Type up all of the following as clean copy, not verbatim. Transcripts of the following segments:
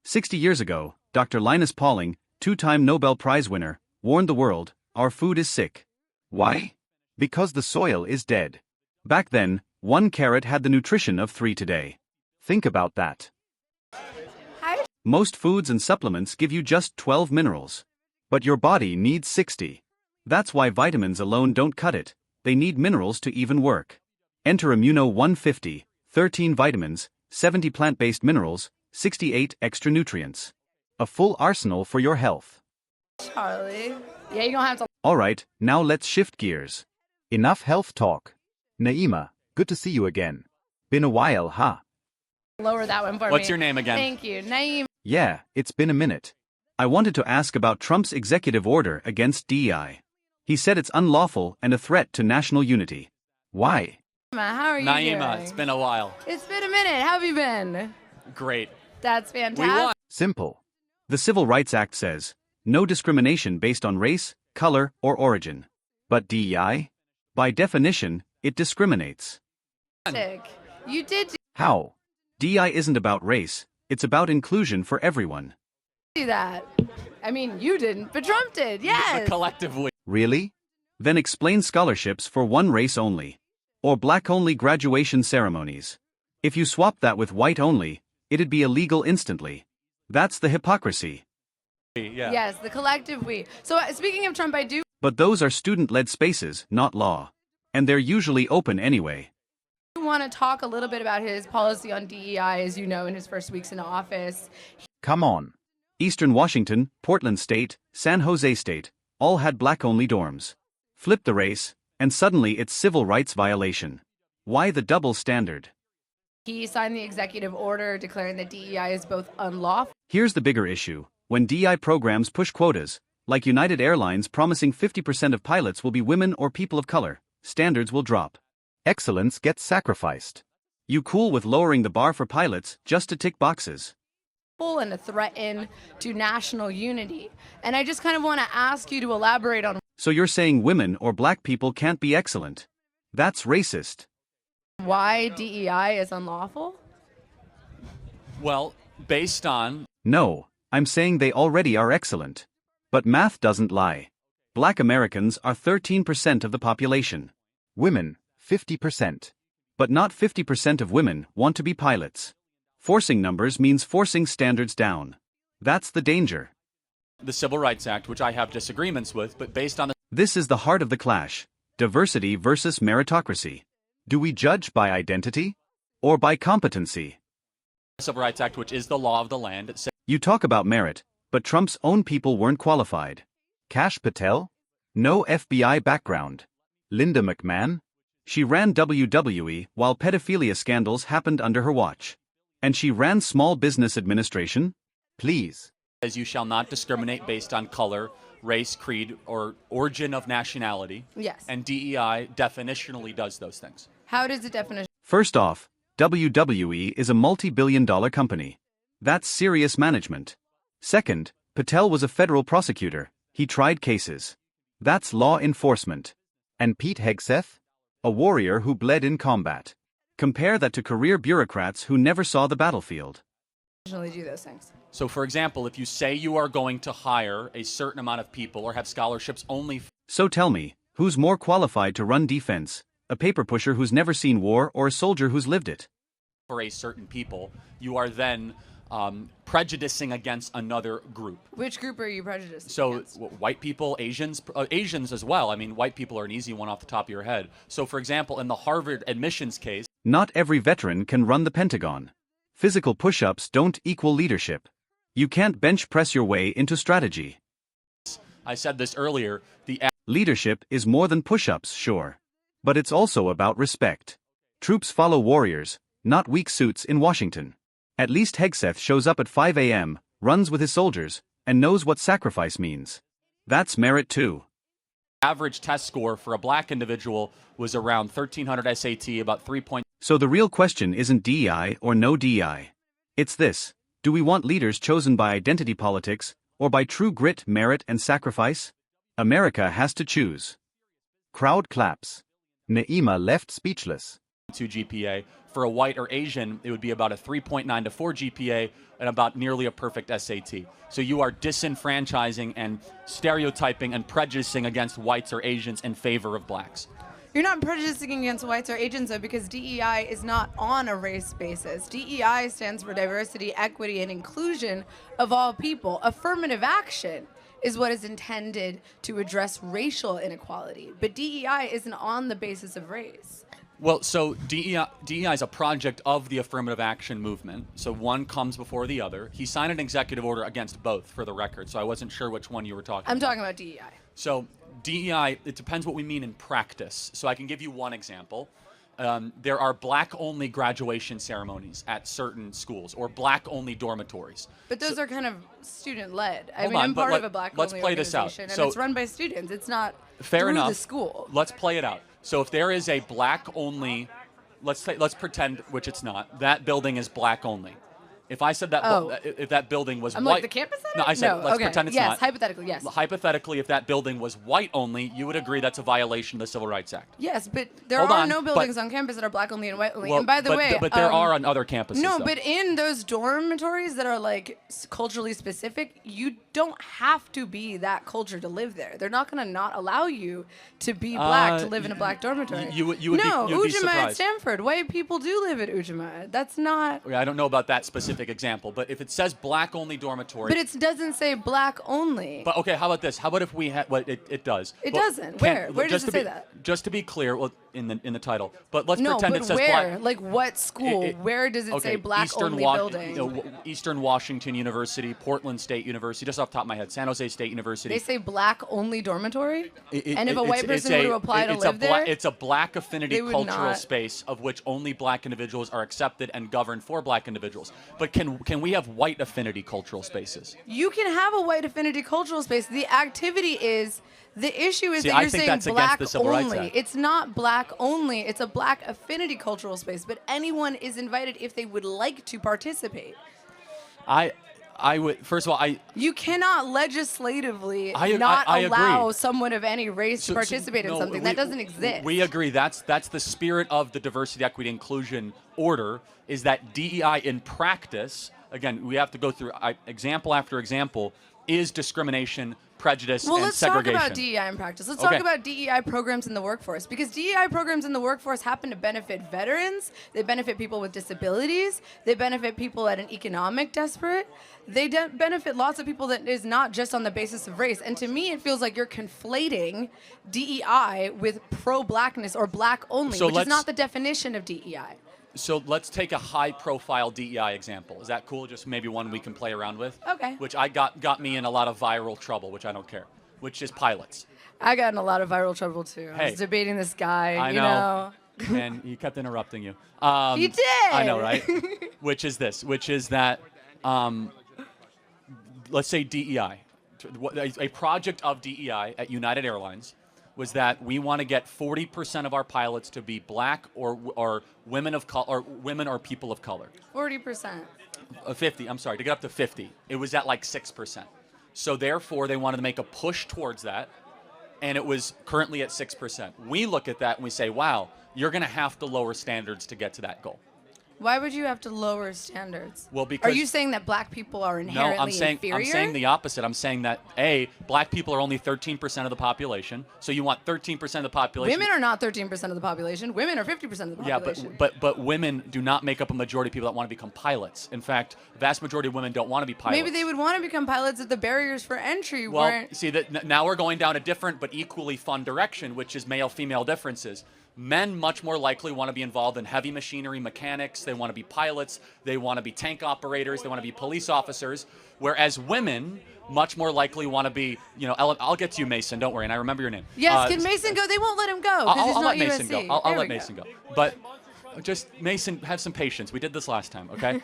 60 years ago, Dr. Linus Pauling, two-time Nobel Prize winner, warned the world, our food is sick. Why? Because the soil is dead. Back then, 1 carrot had the nutrition of 3 today. Think about that. Most foods and supplements give you just 12 minerals. But your body needs 60. That's why vitamins alone don't cut it, they need minerals to even work. Enter Immuno 150, 13 vitamins, 70 plant-based minerals, 68 extra nutrients. A full arsenal for your health. Charlie. Yeah, you don't have to. Alright, now let's shift gears. Enough health talk. Naima, good to see you again. Been a while, huh? Lower that one for me. What's your name again? Thank you. Naeem. Yeah, it's been a minute. I wanted to ask about Trump's executive order against DEI. He said it's unlawful and a threat to national unity. Why? How are you Naima, doing? it's been a while. It's been a minute. How have you been? Great. That's We fantastic. won. Simple. The Civil Rights Act says, no discrimination based on race, color, or origin. But DEI? By definition, it discriminates. You did How? DEI isn't about race, it's about inclusion for everyone. do that. I mean, you didn't, but Trump did. Yes. The collective we. Really? Then explain scholarships for one race only. Or black-only graduation ceremonies. If you swap that with white only, it'd be illegal instantly. That's the hypocrisy. Yeah. Yes, the collective we. So speaking of Trump, I do But those are student-led spaces, not law. And they're usually open anyway. want to talk a little bit about his policy on DEI, as you know, in his first weeks in office. Come on. Eastern Washington, Portland State, San Jose State, all had black-only dorms. Flip the race, and suddenly it's civil rights violation. Why the double standard? He signed the executive order declaring that DEI is both unlawful. Here's the bigger issue. When DEI programs push quotas, like United Airlines promising 50% of pilots will be women or people of color, standards will drop. Excellence gets sacrificed. You cool with lowering the bar for pilots just to tick boxes. And a threaten to national unity. And I just kind of want to ask you to elaborate on So you're saying women or black people can't be excellent? That's racist. why DEI is unlawful? Well, based on. No, I'm saying they already are excellent. But math doesn't lie. Black Americans are 13% of the population. Women, 50%. But not 50% of women want to be pilots. Forcing numbers means forcing standards down. That's the danger. The Civil Rights Act, which I have disagreements with, but based on the This is the heart of the clash. Diversity versus meritocracy. Do we judge by identity? Or by competency? Civil Rights Act, which is the law of the land, it says You talk about merit, but Trump's own people weren't qualified. Kash Patel? No FBI background. Linda McMahon? She ran WWE while pedophilia scandals happened under her watch. And she ran Small Business Administration? Please. you shall not discriminate based on color, race, creed, or origin of nationality. Yes. And DEI definitionally does those things. How does the definition? First off, WWE is a multi-billion-dollar company. That's serious management. Second, Patel was a federal prosecutor. He tried cases. That's law enforcement. And Pete Hegseth? A warrior who bled in combat. Compare that to career bureaucrats who never saw the battlefield. Do those things. So, for example, if you say you are going to hire a certain amount of people or have scholarships only So tell me, who's more qualified to run defense? A paper pusher who's never seen war or a soldier who's lived it? for a certain people, you are then prejudicing against another group. Which group are you prejudiced So against? white people, Asians as well. I mean, white people are an easy one off the top of your head. So, for example, in the Harvard admissions case, Not every veteran can run the Pentagon. Physical push-ups don't equal leadership. You can't bench press your way into strategy. I said this earlier, Leadership is more than push-ups, sure. But it's also about respect. Troops follow warriors, not weak suits in Washington. At least Hegseth shows up at 5 a.m., runs with his soldiers, and knows what sacrifice means. That's merit too. average test score for a black individual was around 1,300 SAT, about 3 points. So the real question isn't DEI or no DEI. It's this: do we want leaders chosen by identity politics, or by true grit, merit, and sacrifice? America has to choose. Crowd claps. Naima left speechless. 2 GPA. For a white or Asian, it would be about a 3.9 to 4 GPA and about nearly a perfect SAT. So you are disenfranchising and stereotyping and prejudicing against whites or Asians in favor of blacks. You're not prejudicing against whites or Asians, though, because DEI is not on a race basis. DEI stands for diversity, equity, and inclusion of all people. Affirmative action is what is intended to address racial inequality, but DEI isn't on the basis of race. Well, so DEI is a project of the affirmative action movement. So one comes before the other. He signed an executive order against both, for the record. So I wasn't sure which one you were talking about. I'm talking about DEI. So DEI, it depends what we mean in practice. So I can give you one example. There are black-only graduation ceremonies at certain schools, or black-only dormitories. But those are kind of student-led. I mean, on, I'm but part of a black-only let's play this out. organization, and So- it's run by students. It's not Fair through enough. the school. Let's play it out. So if there is a black-only, let's pretend, which it's not, that building is black-only. If I said that, if that building was I'm white, like, the campus center? No, I said let's okay. pretend it's yes, not. hypothetically, yes. Hypothetically, if that building was white only, you would agree that's a violation of the Civil Rights Act. Yes, but there Hold are on, no buildings on campus that are black only and white only. Well, and by the way, but there are on other campuses. no, though. but in those dormitories that are like culturally specific, you don't have to be that culture to live there. They're not going to not allow you to be black to live in a black dormitory. You would no, be, you'd be Ujima at surprised. Stanford. White people do live at Ujima. That's not. I don't know about that specific example, but if it says black-only dormitory, But it doesn't say black only. But okay, how about this? How about if we had? Well, it does. It Well, doesn't. Where? Where does just it to say be- that? Just to be clear, well, in the title. But let's No, pretend but it says where? black. Like what school? Where does it say black only building? Eastern Washington University, Portland State University, just off the top of my head, San Jose State University. They say black only dormitory? And if a white person were to apply to it's live there? It's a black affinity They would cultural not. space of which only black individuals are accepted and governed for black individuals. But can we have white affinity cultural spaces? You can have a white affinity cultural space. The activity is, the issue is See, that I you're think saying that's against black the Civil Rights only. Act. It's not black only. It's a black affinity cultural space. But anyone is invited if they would like to participate. I would, first of all, You cannot legislatively I not allow agree. someone of any race to participate in no, something. That doesn't exist. We agree. That's the spirit of the diversity, equity, inclusion order, is that DEI in practice, again, we have to go through example after example, is discrimination, prejudice, Well, and let's segregation. talk about DEI in practice. Let's Okay. talk about DEI programs in the workforce, because DEI programs in the workforce happen to benefit veterans. They benefit people with disabilities. They benefit people at an economic desperate. They benefit lots of people that is not just on the basis of race. And to me, it feels like you're conflating DEI with pro-blackness or black only, So which is let's- not the definition of DEI. So let's take a high-profile DEI example. Is that cool? Just maybe one we can play around with. Okay. Which I got me in a lot of viral trouble, which I don't care. Which is pilots. I got in a lot of viral trouble too. I Hey. was debating this guy, I you know. know. And he kept interrupting you. He did. I know, right? Which is this? Which is that, let's say DEI, a project of DEI at United Airlines was that we want to get 40% of our pilots to be black or women of color, or women or people of color. 40%. 50. I'm sorry, to get up to 50. It was at like 6%. So therefore, they wanted to make a push towards that, and it was currently at 6%. We look at that and we say, wow, you're going to have to lower standards to get to that goal. Why would you have to lower standards? Well, because Are you saying that black people are no, inherently I'm saying the opposite. I'm saying that black people are only 13% of the population. So you want 13% of the population. Women are not 13% of the population. Women are 50% of the Yeah, population. but women do not make up a majority of people that want to become pilots. In fact, the vast majority of women don't want to be pilots. Maybe they would want to become pilots if the barriers for entry Well, weren't. see, now we're going down a different but equally fun direction, which is male-female differences. Men much more likely want to be involved in heavy machinery mechanics. They want to be pilots. They want to be tank operators. They want to be police officers. Whereas women much more likely want to be, Ellen, I'll get to you, Mason. Don't worry, and I remember your name. Yes, can Mason go? They won't let him go because he's I'll not let Mason USC. go. I'll There let we Mason go. But just, Mason, have some patience. We did this last time, okay?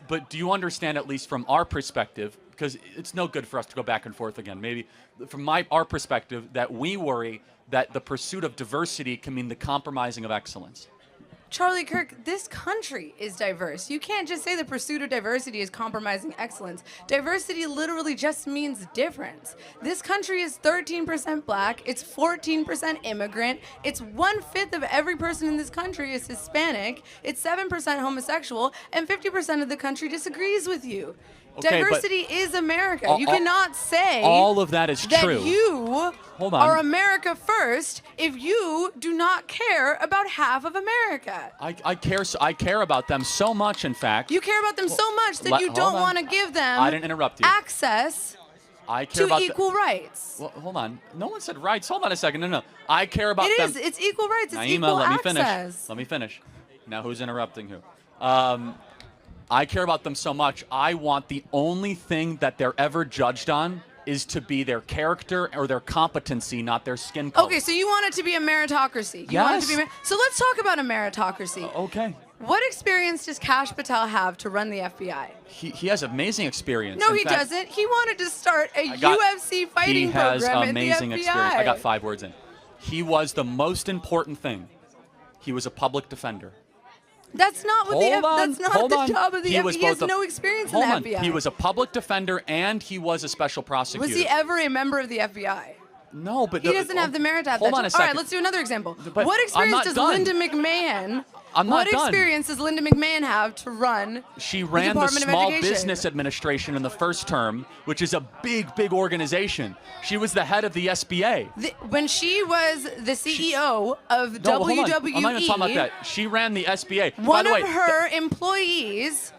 But do you understand, at least from our perspective, because it's no good for us to go back and forth again, maybe from our perspective, that we worry that the pursuit of diversity can mean the compromising of excellence. Charlie Kirk, this country is diverse. You can't just say the pursuit of diversity is compromising excellence. Diversity literally just means difference. This country is 13% black, it's 14% immigrant, it's 1/5 of every person in this country is Hispanic, it's 7% homosexual, and 50% of the country disagrees with you. Okay, diversity is America. You cannot say all of that is true. That you Hold on. are America first if you do not care about half of America. I care about them so much, in fact. You care about them so much that you don't want to give them I didn't interrupt you. access I care to about equal rights. Well, hold on. No one said rights. Hold on a second. No. I care about them. It is. It's equal rights. It's Naima, equal let access. me finish. Now who's interrupting who? I care about them so much. I want the only thing that they're ever judged on is to be their character or their competency, not their skin color. Okay, so you want it to be a meritocracy. You Yes. want it to be so let's talk about a meritocracy. Okay. What experience does Kash Patel have to run the FBI? He has amazing experience. No, In he fact, doesn't. He wanted to start a UFC fighting program He has amazing in the FBI. experience. I got 5 words in. He was the most important thing. He was a public defender. That's not what that's not the job of the FBI. He has both no experience in the FBI. He was a public defender and he was a special prosecutor. Was he ever a member of the FBI? No, but He doesn't have the merit to have hold that on a job. All right, second. let's do another example. But What I'm experience not does done. Linda McMahon? I'm not What done. experience does Linda McMahon have to run? She ran the Department of Small Education? Business Administration in the first term, which is a big organization. She was the head of the SBA. When she was the CEO of No, hold on. WWE, I'm not even talking about that. She ran the SBA. By one the way, of her employees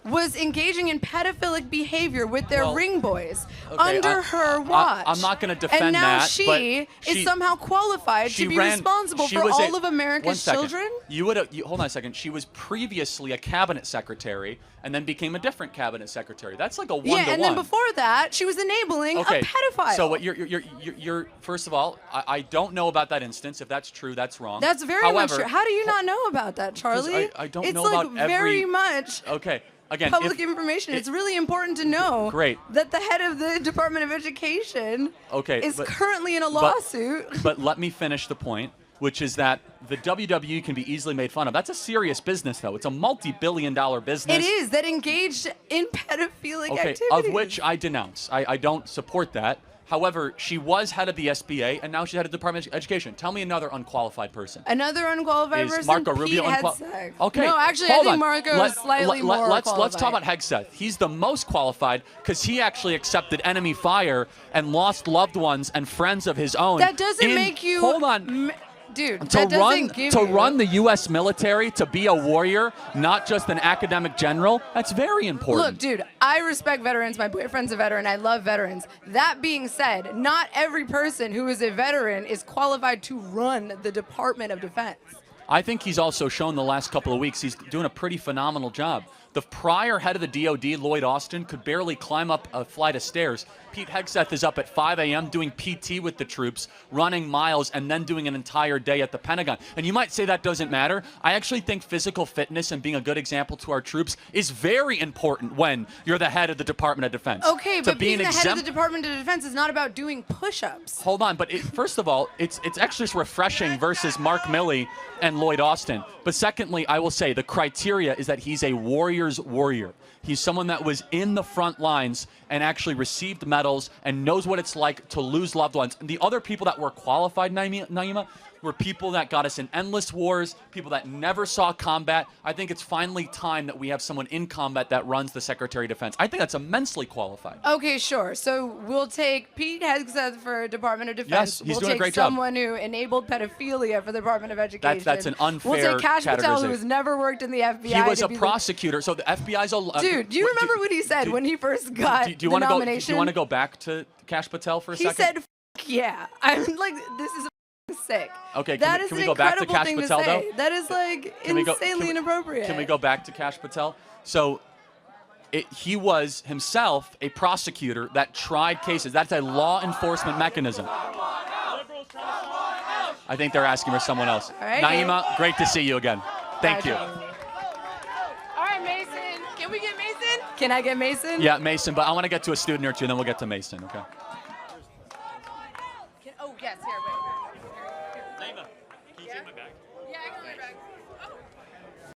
was engaging in pedophilic behavior with their ring boys under her watch. I'm not going to defend and now that. she is somehow qualified to be responsible for all of America's children? Hold on a second. She was previously a cabinet secretary and then became a different cabinet secretary. That's like a one-to-one. Yeah, and then before that, she was enabling a pedophile. So what you're first of all, I don't know about that instance. If that's true, that's wrong. That's very much true. How do you not know about that, Charlie? I don't it's know like about very much Okay. Again, public information. It's really important to know that the head of the Department of Education is currently in a lawsuit. But let me finish the point, which is that the WWE can be easily made fun of. That's a serious business, though. It's a multi-billion-dollar business. It is, that engaged in pedophilic activities. Of which I denounce. I don't support that. However, she was head of the SBA, and now she's head of the Department of Education. Tell me another unqualified person. Another unqualified person? Marco Rubio Hegseth. Okay. No, actually, I think Marco is slightly more qualified. Let's talk about Hegseth. He's the most qualified because he actually accepted enemy fire and lost loved ones and friends of his own. That doesn't make you... Hold on. Dude, to run the U.S. military, to be a warrior, not just an academic general, that's very important. Look, dude, I respect veterans. My boyfriend's a veteran. I love veterans. That being said, not every person who is a veteran is qualified to run the Department of Defense. I think he's also shown the last couple of weeks he's doing a pretty phenomenal job. The prior head of the DOD, Lloyd Austin, could barely climb up a flight of stairs. Pete Hegseth is up at 5 a.m. doing PT with the troops, running miles, and then doing an entire day at the Pentagon. And you might say that doesn't matter. I actually think physical fitness and being a good example to our troops is very important when you're the head of the Department of Defense. Okay, but being the head of the Department of Defense is not about doing push-ups. Hold on, but first of all, it's actually just refreshing versus Mark Milley and Lloyd Austin. But secondly, I will say the criteria is that he's a warrior's warrior. He's someone that was in the front lines and actually received medals and knows what it's like to lose loved ones. And the other people that were qualified, Naima, were people that got us in endless wars, people that never saw combat. I think it's finally time that we have someone in combat that runs the Secretary of Defense. I think that's immensely qualified. Okay, sure. So we'll take Pete Hegseth for Department of Defense. Yes, he's doing a great job. We'll take someone who enabled pedophilia for the Department of Education. That's an unfair We'll take Kash Patel, categorization. who's never worked in the FBI. He was a prosecutor, so the FBI's a... Dude, do you remember what he said when he first got the nomination? Do you want to go back to Kash Patel for a second? He said, yeah. I'm like, this is sick. Okay, can we go back to Kash Patel, though? That is like insanely inappropriate. Can we go back to Kash Patel? So he was himself a prosecutor that tried cases. That's a law enforcement mechanism. I think they're asking for someone else. All right, Naima, great to see you again. Thank you. All right, Mason. Can we get Mason? Can I get Mason? Yeah, Mason, but I want to get to a student or two, and then we'll get to Mason, okay? Oh, yes, here.